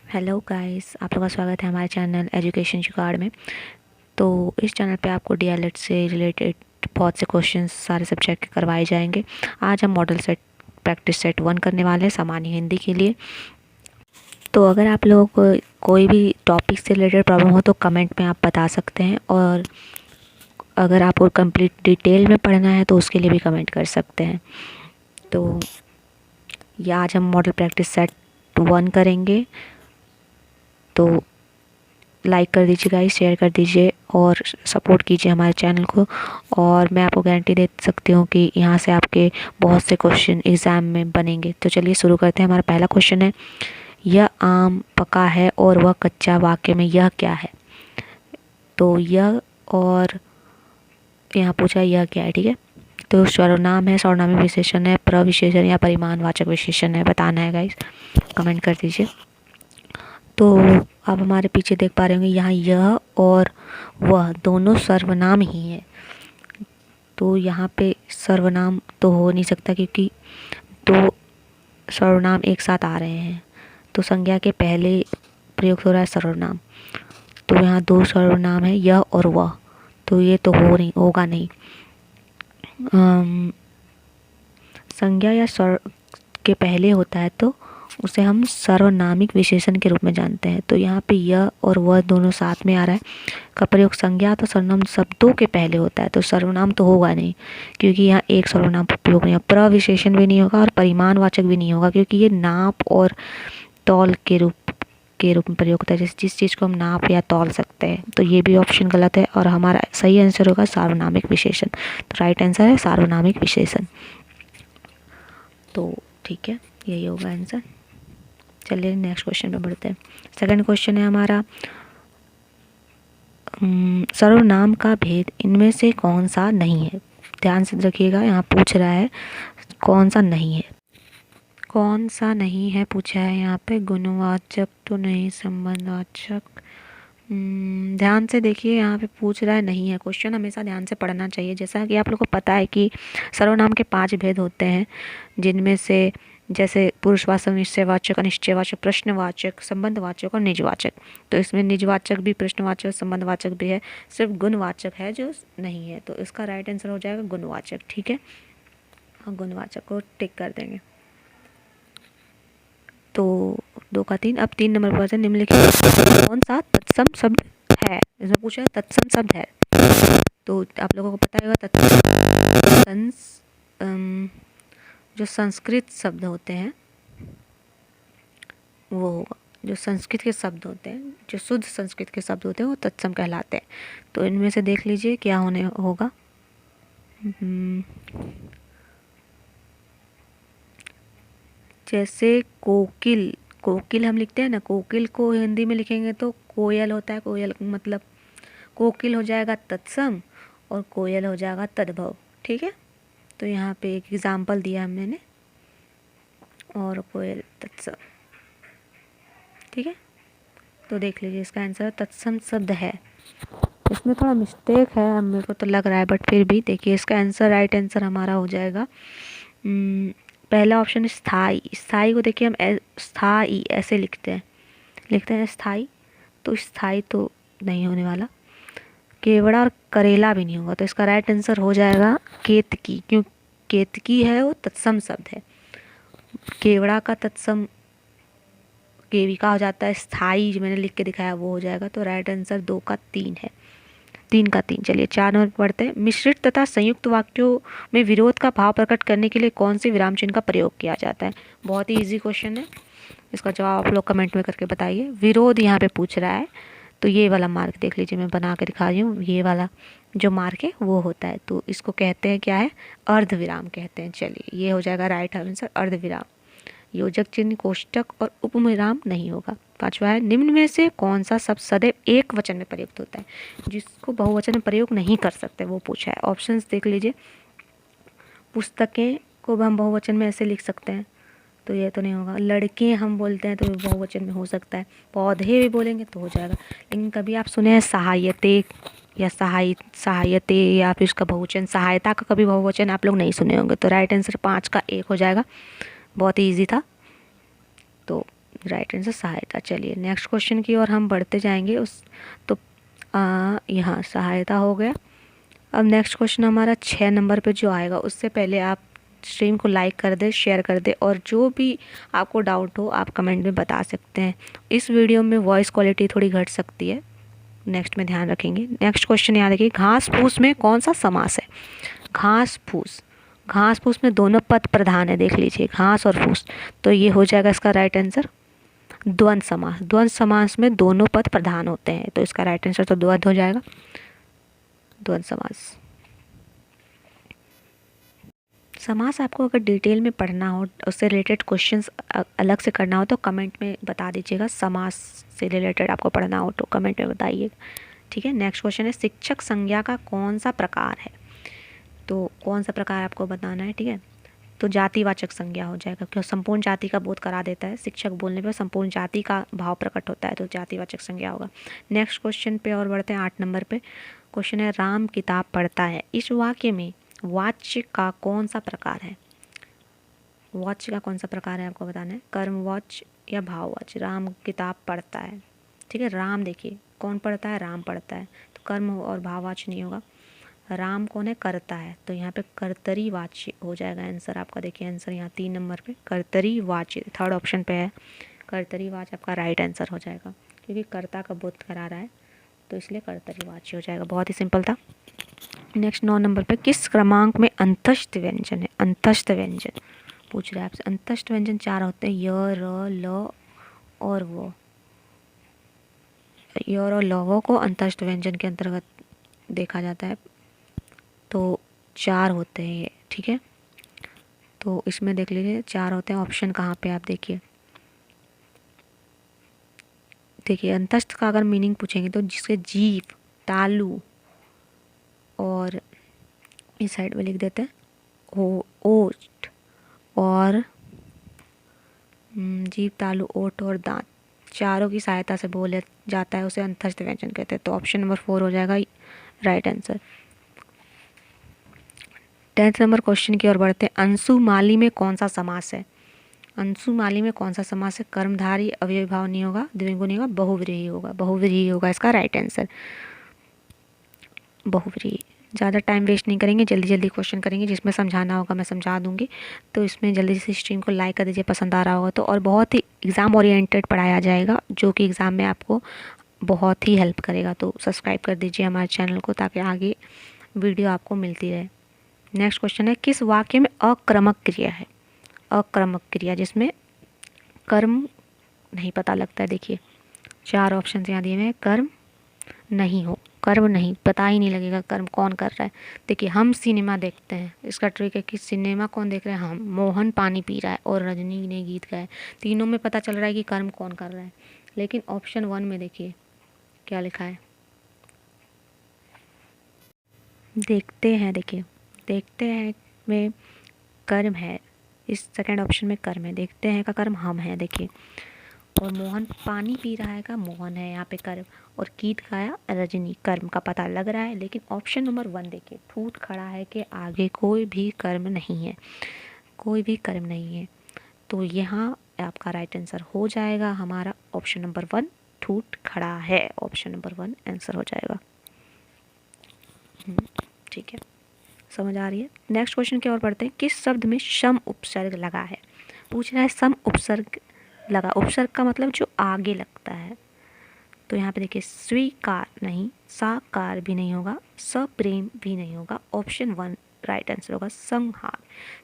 Hello guys, आप लोगों का स्वागत है हमारे चैनल एजुकेशन जुगाड़ में। तो इस चैनल पे आपको डीएलएड से रिलेटेड बहुत से क्वेश्चंस सारे सब्जेक्ट के करवाए जाएंगे। आज हम मॉडल सेट प्रैक्टिस सेट 1 करने वाले हैं सामान्य हिंदी के लिए। तो अगर आप लोगों को कोई भी टॉपिक से रिलेटेड प्रॉब्लम हो तो कमेंट में आप बता सकते हैं, और अगर आपको कंप्लीट डिटेल में पढ़ना है तो उसके लिए भी कमेंट कर सकते हैं। तो ये आज हम मॉडल प्रैक्टिस सेट 1 करेंगे। तो लाइक कर दीजिए गाइस, शेयर कर दीजिए और सपोर्ट कीजिए हमारे चैनल को। और मैं आपको गारंटी दे सकती हूँ कि यहाँ से आपके बहुत से क्वेश्चन एग्ज़ाम में बनेंगे। तो चलिए शुरू करते हैं। हमारा पहला क्वेश्चन है, यह आम पका है और वह कच्चा, वाक्य में यह क्या है? तो यह, और यहाँ पूछा यह क्या है, ठीक है। तो सर्वनाम है, सर्वनामी विशेषण है, प्रविशेषण या परिमाणवाचक विशेषण है, बताना है गाइस, कमेंट कर दीजिए। तो आप हमारे पीछे देख पा रहे होंगे, यहाँ यह और वह दोनों सर्वनाम ही है। तो यहाँ पे सर्वनाम तो हो नहीं सकता क्योंकि दो सर्वनाम एक साथ आ रहे हैं। तो संज्ञा के पहले प्रयोग हो रहा है सर्वनाम। तो यहाँ दो सर्वनाम है, यह और वह, तो ये तो होगा नहीं। संज्ञा या सर्व के पहले होता है तो उसे हम सर्वनामिक विशेषण के रूप में जानते हैं। तो यहाँ पे यह और वह दोनों साथ में आ रहा है का प्रयोग संज्ञा तो सर्वनाम शब्दों के पहले होता है, तो सर्वनाम तो होगा नहीं क्योंकि यहाँ एक सर्वनाम प्रयोग नहीं होगा, प्रविशेषण भी नहीं होगा और परिमाणवाचक भी नहीं होगा क्योंकि ये नाप और तौल के रूप में प्रयोग होता है, जैसे जिस चीज़ को हम नाप या तौल सकते हैं। तो ये भी ऑप्शन गलत है और हमारा सही आंसर होगा सार्वनामिक विशेषण। तो राइट आंसर है सार्वनामिक विशेषण। तो ठीक है, यही होगा आंसर। चलिए नेक्स्ट क्वेश्चन पे बढ़ते हैं। सेकंड क्वेश्चन है हमारा, सर्वनाम का भेद इनमें से कौन सा नहीं है? ध्यान से रखिएगा, यहाँ पूछ रहा है कौन सा नहीं है। कौन सा नहीं है पूछा है यहाँ पे, गुणवाचक तो नहीं, संबंधवाचक। ध्यान से देखिए, यहाँ पे पूछ रहा है नहीं है। क्वेश्चन हमेशा ध्यान से पढ़ना चाहिए। जैसा कि आप लोग को पता है कि सर्वनाम के 5 भेद होते हैं, जिनमें से जैसे पुरुषवाचक, निश्चयवाचक, अनिश्चयवाचक, प्रश्नवाचक, संबंधवाचक और निजवाचक। तो इसमें निजवाचक भी, प्रश्नवाचक, संबंधवाचक भी है, सिर्फ गुणवाचक है जो नहीं है। तो इसका राइट आंसर हो जाएगा गुणवाचक, ठीक है। हाँ, गुणवाचक को टिक कर देंगे। तो 2 का 3। अब 3 नंबर पर निम्नलिखित कौन सा तत्सम शब्द है? इसमें पूछा है तत्सम शब्द है, तो आप लोगों को पता होगा तत्सम जो संस्कृत शब्द होते हैं वो होगा, जो संस्कृत के शब्द होते हैं, जो शुद्ध संस्कृत के शब्द होते हैं वो तत्सम कहलाते हैं। तो इनमें से देख लीजिए क्या होने होगा। जैसे कोकिल, कोकिल हम लिखते हैं ना, कोकिल को हिंदी में लिखेंगे तो कोयल होता है। कोयल मतलब कोकिल हो जाएगा तत्सम और कोयल हो जाएगा तद्भव, ठीक है। तो यहाँ पे एक एग्जाम्पल दिया है मैंने, और कोयल तत्सम, ठीक है। तो देख लीजिए इसका आंसर तत्सम शब्द है। इसमें थोड़ा मिस्टेक है मेरे को तो लग रहा है, बट फिर भी देखिए इसका आंसर, राइट आंसर हमारा हो जाएगा पहला ऑप्शन स्थाई। स्थाई को देखिए हम स्थाई ऐसे लिखते हैं स्थाई, तो स्थाई तो नहीं होने वाला। केवड़ा और करेला भी नहीं होगा, तो इसका राइट आंसर हो जाएगा केतकी, क्यों केतकी है वो तत्सम शब्द है। केवड़ा का तत्सम केविका हो जाता है, स्थाई जो मैंने लिख के दिखाया वो हो जाएगा। तो राइट आंसर 2 का 3 है, 3 का 3। चलिए 4 नंबर पढ़ते हैं। मिश्रित तथा संयुक्त वाक्यों में विरोध का भाव प्रकट करने के लिए कौन से विराम चिन्ह का प्रयोग किया जाता है? बहुत ही इजी क्वेश्चन है, इसका जवाब आप लोग कमेंट में करके बताइए। विरोध यहाँ पे पूछ रहा है, तो ये वाला मार्क देख लीजिए, मैं बना के दिखा रही हूँ। ये वाला जो मार्क है वो होता है, तो इसको कहते हैं क्या है, अर्ध विराम कहते हैं। चलिए ये हो जाएगा राइट आंसर, अर्ध विराम। योजक चिन्ह, कोष्टक और उपविराम नहीं होगा। 5वां है, निम्न में से कौन सा शब्द सदैव एक वचन में प्रयुक्त होता है, जिसको बहुवचन में प्रयोग नहीं कर सकते, वो पूछा है। ऑप्शंस देख लीजिए। पुस्तकें को हम बहुवचन में ऐसे लिख सकते हैं, तो ये तो नहीं होगा। लड़के हम बोलते हैं तो बहुवचन में हो सकता है। पौधे भी बोलेंगे तो हो जाएगा। लेकिन कभी आप सुने हैं सहायते या सहायते, या फिर उसका बहुवचन सहायता का कभी बहुवचन आप लोग नहीं सुने होंगे। तो राइट आंसर 5 का 1 हो जाएगा। बहुत ही ईजी था। तो राइट आंसर सहायता। चलिए नेक्स्ट क्वेश्चन की ओर हम बढ़ते जाएंगे। तो यहाँ सहायता हो गया। अब नेक्स्ट क्वेश्चन हमारा 6 नंबर पे जो आएगा, उससे पहले आप स्ट्रीम को लाइक कर दे, शेयर कर दे, और जो भी आपको डाउट हो आप कमेंट में बता सकते हैं। इस वीडियो में वॉइस क्वालिटी थोड़ी घट सकती है, नेक्स्ट में ध्यान रखेंगे। नेक्स्ट क्वेश्चन याद रखिए, घास फूस में कौन सा समास है? घास फूस, घास फूस में दोनों पद प्रधान है, देख लीजिए घास और फूस, तो ये हो जाएगा इसका राइट आंसर द्वंद्व समास। द्वंद्व समास में दोनों पद प्रधान होते हैं, तो इसका राइट आंसर तो द्वंद्व हो जाएगा, द्वंद्व समास। समास आपको अगर डिटेल में पढ़ना हो, उससे रिलेटेड क्वेश्चंस अलग से करना हो तो कमेंट में बता दीजिएगा। समास से रिलेटेड आपको पढ़ना हो तो कमेंट में बताइएगा, ठीक है। नेक्स्ट क्वेश्चन है, शिक्षक संज्ञा का कौन सा प्रकार है? तो कौन सा प्रकार आपको बताना है, ठीक है। तो जातिवाचक संज्ञा हो जाएगा, क्योंकि संपूर्ण जाति का बोध करा देता है। शिक्षक बोलने पर संपूर्ण जाति का भाव प्रकट होता है, तो जातिवाचक संज्ञा होगा। नेक्स्ट क्वेश्चन पे और बढ़ते हैं 8 नंबर पे। क्वेश्चन है, राम किताब पढ़ता है। इस वाक्य में वाच्य का कौन सा प्रकार है? वाच्य का कौन सा प्रकार है आपको बताना है, कर्मवाच्य या भाववाच्य। राम किताब पढ़ता है, ठीक है। राम देखिए कौन पढ़ता है, राम पढ़ता है, तो कर्म और भाववाच्य नहीं होगा। राम कौन है, करता है, तो यहाँ पे कर्तरी वाच्य हो जाएगा आंसर आपका। देखिए आंसर यहाँ 3 नंबर पे कर्तरी वाच्य, थर्ड ऑप्शन पे है कर्तरी वाच्य आपका राइट आंसर हो जाएगा, क्योंकि कर्ता का बोध करा रहा है, तो इसलिए कर्तरी वाच्य हो जाएगा। बहुत ही सिंपल था। नेक्स्ट 9 नंबर पे, किस क्रमांक में अंतस्थ व्यंजन है? अंतस्थ व्यंजन पूछ रहा है आपसे। अंतस्थ व्यंजन 4 होते हैं, य, र, ल और वो। य और लवों को अंतस्थ व्यंजन के अंतर्गत देखा जाता है, तो 4 होते हैं ये, ठीक है। तो इसमें देख लीजिए 4 होते हैं। ऑप्शन कहाँ पे आप देखिए, देखिए अंतस्थ का अगर मीनिंग पूछेंगे तो जिसके जीव, तालु और इस साइड में लिख देते हैं ओट, और जीव, तालु, ओट और दांत, चारों की सहायता से बोले जाता है, उसे अंतस्थ व्यंजन कहते हैं। तो ऑप्शन नंबर 4 हो जाएगा right answer. 10th number question की ओर बढ़ते हैं। अंशुमाली में कौन सा समास है? अंशुमाली में कौन सा समास है? कर्मधारी अव्ययी भाव नहीं होगा, द्विगु नहीं होगा, बहुव्रीहि होगा। बहुव्रीहि होगा इसका राइट आंसर, बहुव्रीहि। ज़्यादा टाइम वेस्ट नहीं करेंगे, जल्दी जल्दी क्वेश्चन करेंगे, जिसमें समझाना होगा मैं समझा दूंगी। तो इसमें जल्दी से स्ट्रीम को लाइक कर दीजिए पसंद आ रहा होगा तो, और बहुत ही एग्ज़ाम ओरिएंटेड पढ़ाया जाएगा, जो कि एग्ज़ाम में आपको बहुत ही हेल्प करेगा। तो सब्सक्राइब कर दीजिए हमारे चैनल को, ताकि आगे वीडियो आपको मिलती रहे। नेक्स्ट क्वेश्चन है, किस वाक्य में अक्रमक क्रिया है? अक्रमक क्रिया जिसमें कर्म नहीं पता लगता है। देखिए 4 ऑप्शन यहाँ दिए हुए हैं, कर्म नहीं हो, कर्म नहीं, पता ही नहीं लगेगा कर्म कौन कर रहा है। देखिए हम सिनेमा देखते हैं, इसका ट्रिक है कि सिनेमा कौन देख रहे हैं, हम। मोहन पानी पी रहा है और रजनी ने गीत गाया, तीनों में पता चल रहा है कि कर्म कौन कर रहा है। लेकिन ऑप्शन 1 में देखिए क्या लिखा है, देखते हैं, देखिए देखते हैं में कर्म है, इस सेकंड ऑप्शन में कर्म है। देखते हैं का कर्म हम है, देखिए। और मोहन पानी पी रहा है का मोहन है यहाँ पे कर्म, और गीत गाया रजनी, कर्म का पता लग रहा है। लेकिन ऑप्शन नंबर 1 देखिए, ठूठ खड़ा है के आगे कोई भी कर्म नहीं है, कोई भी कर्म नहीं है। तो यहाँ आपका राइट आंसर हो जाएगा हमारा ऑप्शन नंबर 1, ठूठ खड़ा है। ऑप्शन नंबर 1 आंसर हो जाएगा, ठीक है, समझ आ रही है। नेक्स्ट क्वेश्चन की ओर बढ़ते हैं। किस शब्द में सम उपसर्ग लगा है? पूछ रहा है सम उपसर्ग लगा। उपसर्ग का मतलब जो आगे लगता है। तो यहाँ पे देखिए, स्वीकार नहीं, साकार भी नहीं होगा, सप्रेम भी नहीं होगा। ऑप्शन 1 राइट आंसर होगा, संहार।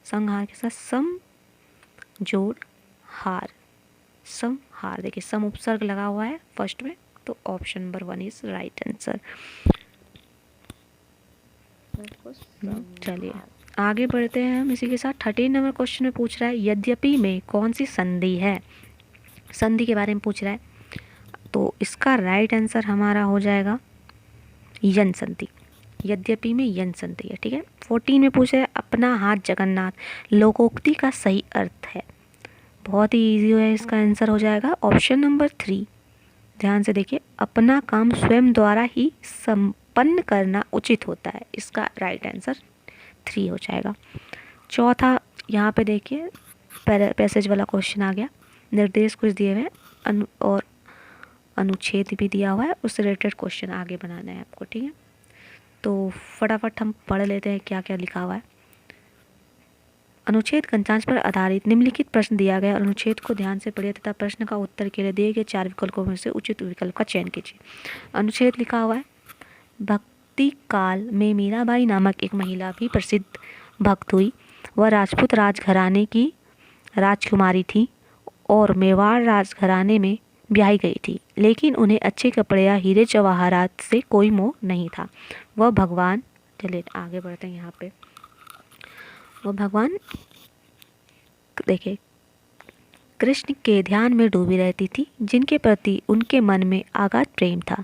संहार के साथ सम जोड़ हार, संहार। देखिए सम उपसर्ग लगा हुआ है फर्स्ट में, तो option number 1 is right answer. चलिए आगे बढ़ते हैं हम इसी के साथ। 13 नंबर क्वेश्चन में पूछ रहा है, यद्यपि में कौन सी संधि है? संधि के बारे में पूछ रहा है, तो इसका राइट आंसर हमारा हो जाएगा यन संधि। यद्यपि में यन संधि है, ठीक है। 14 में पूछ रहा है, अपना हाथ जगन्नाथ लोकोक्ति का सही अर्थ है। बहुत ही ईजी है, इसका आंसर हो जाएगा ऑप्शन नंबर 3। ध्यान से देखिए, अपना काम स्वयं द्वारा ही संपन्न करना उचित होता है, इसका राइट आंसर 3 हो जाएगा। चौथा यहाँ पे देखिए पैसेज वाला क्वेश्चन आ गया, निर्देश कुछ दिए हुए हैं और अनुच्छेद भी दिया हुआ है, उससे रिलेटेड क्वेश्चन आगे बनाना है आपको, ठीक है। तो फटाफट हम पढ़ लेते हैं क्या क्या लिखा हुआ है। अनुच्छेद गणितांश पर आधारित निम्नलिखित प्रश्न दिया गया और अनुच्छेद को ध्यान से पढ़िए तथा प्रश्न का उत्तर के लिए दिए गए 4 विकल्पों में से उचित विकल्प का चयन कीजिए। अनुच्छेद लिखा हुआ है, भक्ति काल में मीराबाई नामक एक महिला भी प्रसिद्ध भक्त हुई। वह राजपूत राजघराने की राजकुमारी थी और मेवाड़ राजघराने में ब्याही गई थी, लेकिन उन्हें अच्छे कपड़े या हीरे जवाहरात से कोई मोह नहीं था। वह भगवान, चलिए आगे बढ़ते हैं यहाँ पे। वह भगवान देखिए कृष्ण के ध्यान में डूबी रहती थी, जिनके प्रति उनके मन में अगाध प्रेम था।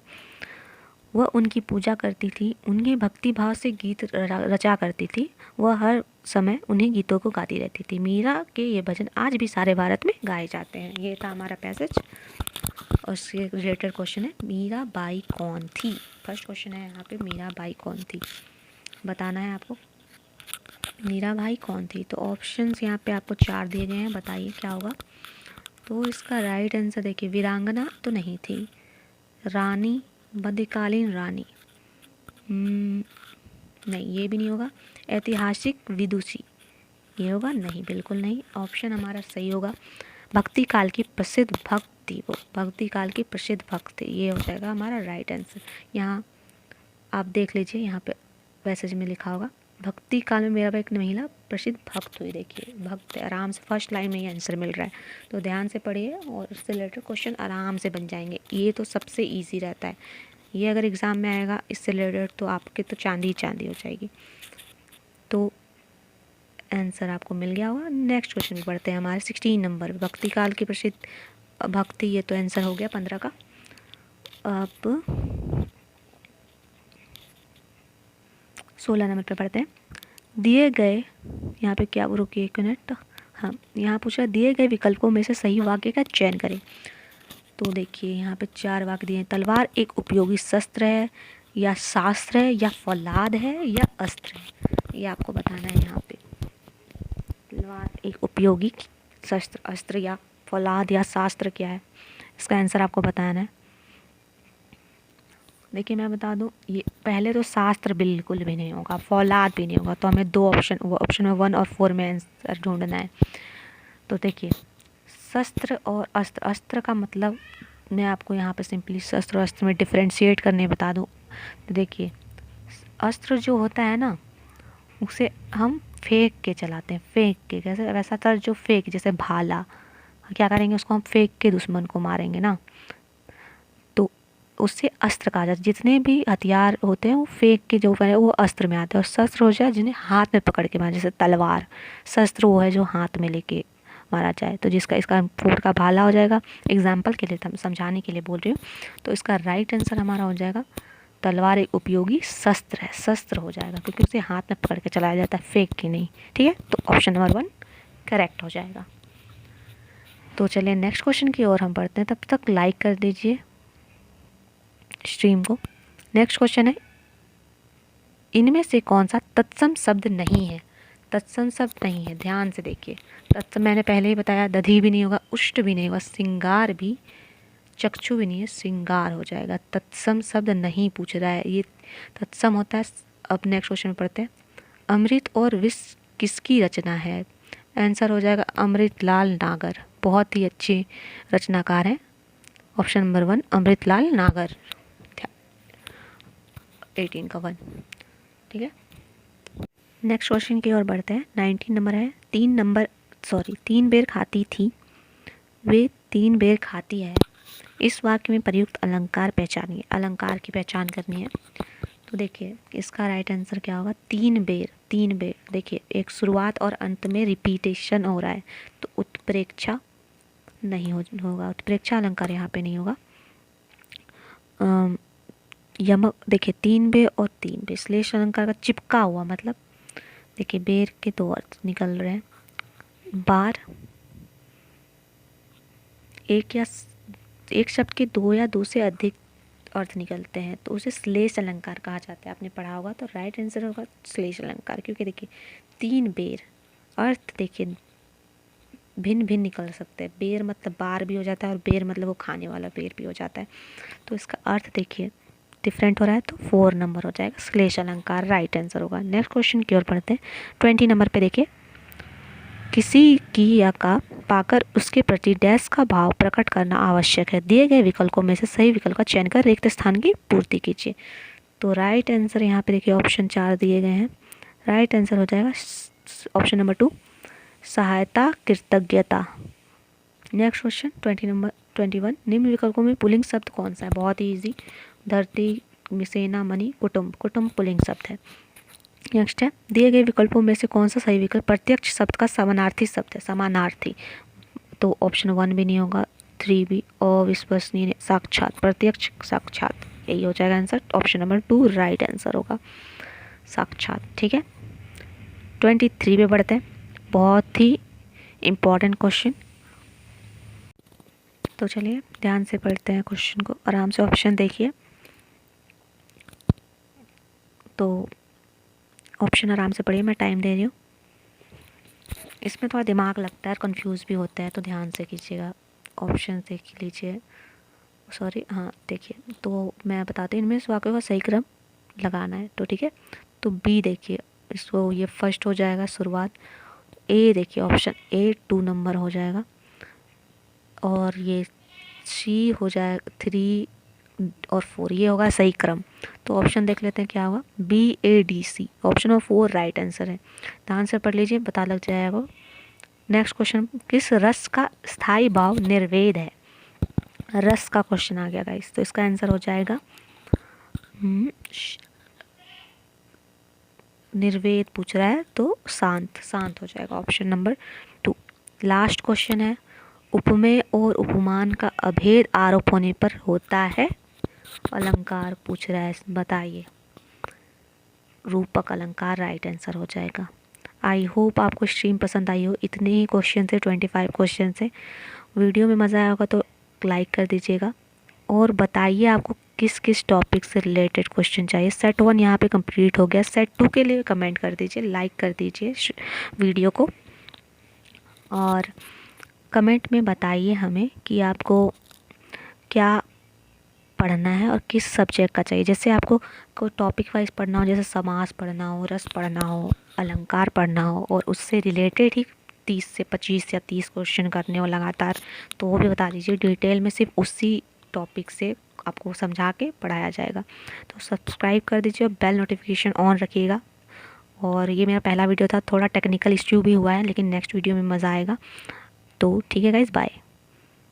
वह उनकी पूजा करती थी, उन्हें भक्ति भाव से गीत रचा करती थी। वह हर समय उन्हें गीतों को गाती रहती थी। मीरा के ये भजन आज भी सारे भारत में गाए जाते हैं। ये था हमारा पैसेज और उसके रिलेटेड क्वेश्चन है मीरा बाई कौन थी। फर्स्ट क्वेश्चन है यहाँ पे, मीरा बाई कौन थी, बताना है आपको मीरा बाई कौन थी। तो ऑप्शंस यहाँ पे आपको 4 दिए गए हैं, बताइए क्या होगा। तो इसका राइट आंसर देखिए, वीरांगना तो नहीं थी, रानी, मध्यकालीन रानी, नहीं ये भी नहीं होगा। ऐतिहासिक विदुषी, ये होगा नहीं, बिल्कुल नहीं। ऑप्शन हमारा सही होगा, भक्ति काल की प्रसिद्ध भक्त थी वो, भक्ति काल की प्रसिद्ध भक्त थी, ये हो जाएगा हमारा राइट आंसर। यहाँ आप देख लीजिए, यहाँ पे मैसेज में लिखा होगा भक्ति काल में मेरा एक महिला प्रसिद्ध भक्त हुई। देखिए भक्त आराम से फर्स्ट लाइन में ही आंसर मिल रहा है, तो ध्यान से पढ़िए और उससे रिलेटेड क्वेश्चन आराम से बन जाएंगे। ये तो सबसे ईजी रहता है, ये अगर एग्ज़ाम में आएगा इससे रिलेटेड तो आपके तो चांदी चांदी हो जाएगी। तो आंसर आपको मिल गया होगा। नेक्स्ट क्वेश्चन भी पढ़ते हैं हमारे 16 नंबर, भक्ति काल की प्रसिद्ध भक्ति, ये तो आंसर हो गया 15 का। अब 16 नंबर पे पढ़ते हैं, दिए गए, यहाँ पे क्या रुकिए एक मिनट, हाँ यहाँ पूछा दिए गए विकल्पों में से सही वाक्य का चयन करें। तो देखिए यहाँ पे 4 वाक्य दिए हैं, तलवार एक उपयोगी शस्त्र है, या शास्त्र है, या फौलाद है, या अस्त्र है। ये आपको बताना है यहाँ पे, तलवार एक उपयोगी शस्त्र, अस्त्र या फौलाद या शास्त्र क्या है, इसका आंसर आपको बताना है। देखिए मैं बता दूं, ये पहले तो शास्त्र बिल्कुल भी नहीं होगा, फौलाद भी नहीं होगा, तो हमें 2 ऑप्शन में 1 और 4 में आंसर ढूंढना है। तो देखिए शस्त्र और अस्त्र, अस्त्र का मतलब मैं आपको यहाँ पे सिंपली शस्त्र और अस्त्र में डिफ्रेंशिएट करने बता दूं। तो देखिए अस्त्र जो होता है ना, उसे हम फेंक के चलाते हैं, फेंक के, कैसे वैसा तर जो फेंक, जैसे भाला, क्या करेंगे उसको हम फेंक के दुश्मन को मारेंगे ना, तो उससे अस्त्र कहा जाता है। जितने भी हथियार होते हैं वो फेंक के जो है वो अस्त्र में आते हैं। और शस्त्र हो जाए जिन्हें हाथ में पकड़ के मारे, जैसे तलवार, शस्त्र वो है जो हाथ में लेके मारा जाए। तो जिसका इसका 4 का भाला हो जाएगा, एग्जाम्पल के लिए समझाने के लिए बोल रही हूँ। तो इसका राइट आंसर हमारा हो जाएगा तलवार एक उपयोगी शस्त्र है, शस्त्र हो जाएगा, क्योंकि उसे हाथ में पकड़ के चलाया जाता है, फेंक के नहीं, ठीक है। तो ऑप्शन नंबर 1 करेक्ट हो जाएगा। तो चलिए नेक्स्ट क्वेश्चन की ओर हम बढ़ते हैं, तब तक लाइक कर दीजिए स्ट्रीम को। नेक्स्ट क्वेश्चन है, इनमें से कौन सा तत्सम शब्द नहीं है। तत्सम शब्द नहीं है, ध्यान से देखिए। तत्सम मैंने पहले ही बताया, दधी भी नहीं होगा, उष्ट भी नहीं होगा, सिंगार भी, चक्षु भी नहीं है, श्रृंगार हो जाएगा। तत्सम शब्द नहीं पूछ रहा है, ये तत्सम होता है। अब नेक्स्ट क्वेश्चन में पढ़ते हैं, अमृत और विष किसकी रचना है। आंसर हो जाएगा अमृतलाल नागर, बहुत ही अच्छे रचनाकार हैं। ऑप्शन नंबर 1 अमृतलाल नागर, 18 का 1, ठीक है। नेक्स्ट क्वेश्चन की ओर बढ़ते हैं, 19 नंबर है, 3 बेर खाती थी, वे 3 बेर खाती है। इस वाक्य में प्रयुक्त अलंकार पहचानिए, अलंकार की पहचान करनी है। तो देखिए इसका राइट आंसर क्या होगा, 3 बेर, 3 बेर। देखिए एक शुरुआत और अंत में रिपीटेशन हो रहा है, तो उत्प्रेक्षा नहीं होगा, उत्प्रेक्षा अलंकार यहाँ पे नहीं होगा। यमक, देखिए 3 बेर और 3 बेर, श्लेष अलंकार का चिपका हुआ, मतलब देखिए बेर के 2 अर्थ निकल रहे हैं, बार, एक शब्द के 2 या 2 से अधिक अर्थ निकलते हैं तो उसे श्लेष अलंकार कहा जाता है। आपने पढ़ा होगा, तो राइट आंसर होगा श्लेष अलंकार, क्योंकि देखिए 3 बेर, अर्थ देखिए भिन्न भिन्न निकल सकते हैं। बेर मतलब बार भी हो जाता है और बेर मतलब वो खाने वाला बेर भी हो जाता है। तो इसका अर्थ देखिए डिफरेंट हो रहा है, तो 4 नंबर हो जाएगा। श्लेष अलंकार राइट आंसर होगा। नेक्स्ट क्वेश्चन की ओर पढ़ते हैं। 20 नंबर पे देखिए, किसी की या का पाकर उसके प्रति डैश का भाव प्रकट करना आवश्यक है। दिए गए विकल्पों में से सही विकल्प का चयन कर रिक्त स्थान की पूर्ति कीजिए। तो राइट आंसर यहाँ पे देखिए ऑप्शन 4 दिए गए हैं। राइट आंसर हो जाएगा ऑप्शन नंबर 2, सहायता कृतज्ञता। नेक्स्ट क्वेश्चन 21, निम्न विकल्पों में पुल्लिंग शब्द कौन सा है? बहुत ही ईजी, धरती, सेना, मणि, कुटुंब। कुटुंब पुल्लिंग शब्द है। नेक्स्ट है, दिए गए विकल्पों में से कौन सा सही विकल्प प्रत्यक्ष शब्द का समानार्थी शब्द है? समानार्थी, तो ऑप्शन 1 भी नहीं होगा, 3 भी, अविश्वसनीय, साक्षात, प्रत्यक्ष, साक्षात, यही हो जाएगा answer. Option number 2 right answer होगा, साक्षात। ठीक है, 23 पे बढ़ते हैं। बहुत ही इम्पॉर्टेंट क्वेश्चन, तो चलिए ध्यान से पढ़ते हैं क्वेश्चन को, आराम से ऑप्शन देखिए। तो ऑप्शन आराम से पढ़िए, मैं टाइम दे रही हूँ। इसमें थोड़ा दिमाग लगता है, कंफ्यूज भी होता है, तो ध्यान से कीजिएगा। ऑप्शन देख लीजिए, सॉरी, हाँ देखिए, तो मैं बताती हूँ, इनमें इस वाक्य का सही क्रम लगाना है। तो ठीक है, तो बी देखिए, इसको ये फर्स्ट हो जाएगा शुरुआत। ए देखिए, ऑप्शन ए 2 नंबर हो जाएगा, और ये सी हो जाएगा 3 और 4, ये होगा सही क्रम। तो ऑप्शन देख लेते हैं क्या होगा, BADC, option number 4 right answer है। ध्यान से पढ़ लीजिए, पता लग जाएगा। नेक्स्ट क्वेश्चन, किस रस का स्थायी भाव निर्वेद है? रस का क्वेश्चन आ गया गाइस, तो इसका आंसर हो जाएगा निर्वेद पूछ रहा है, तो शांत, शांत हो जाएगा, ऑप्शन नंबर 2। लास्ट क्वेश्चन है, उपमेय और उपमान का अभेद आरोप होने पर होता है? अलंकार पूछ रहा है, बताइए। रूपक अलंकार राइट आंसर हो जाएगा। आई होप आपको स्ट्रीम पसंद आई हो। इतने ही क्वेश्चन थे, 25 क्वेश्चन थे। वीडियो में मज़ा आया होगा तो लाइक कर दीजिएगा, और बताइए आपको किस किस टॉपिक से रिलेटेड क्वेश्चन चाहिए। सेट 1 यहाँ पे कंप्लीट हो गया, सेट 2 के लिए कमेंट कर दीजिए, लाइक कर दीजिए वीडियो को, और कमेंट में बताइए हमें कि आपको क्या पढ़ना है और किस सब्जेक्ट का चाहिए। जैसे आपको कोई टॉपिक वाइज पढ़ना हो, जैसे समास पढ़ना हो, रस पढ़ना हो, अलंकार पढ़ना हो, और उससे रिलेटेड ही 30 से 25 या 30 क्वेश्चन करने हो लगातार, तो वो भी बता दीजिए डिटेल में, सिर्फ उसी टॉपिक से आपको समझा के पढ़ाया जाएगा। तो सब्सक्राइब कर दीजिए और बेल नोटिफिकेशन ऑन रखिएगा। और ये मेरा पहला वीडियो था, थोड़ा टेक्निकल इश्यू भी हुआ है, लेकिन नेक्स्ट वीडियो में मज़ा आएगा। तो ठीक है गाइज़, बाय।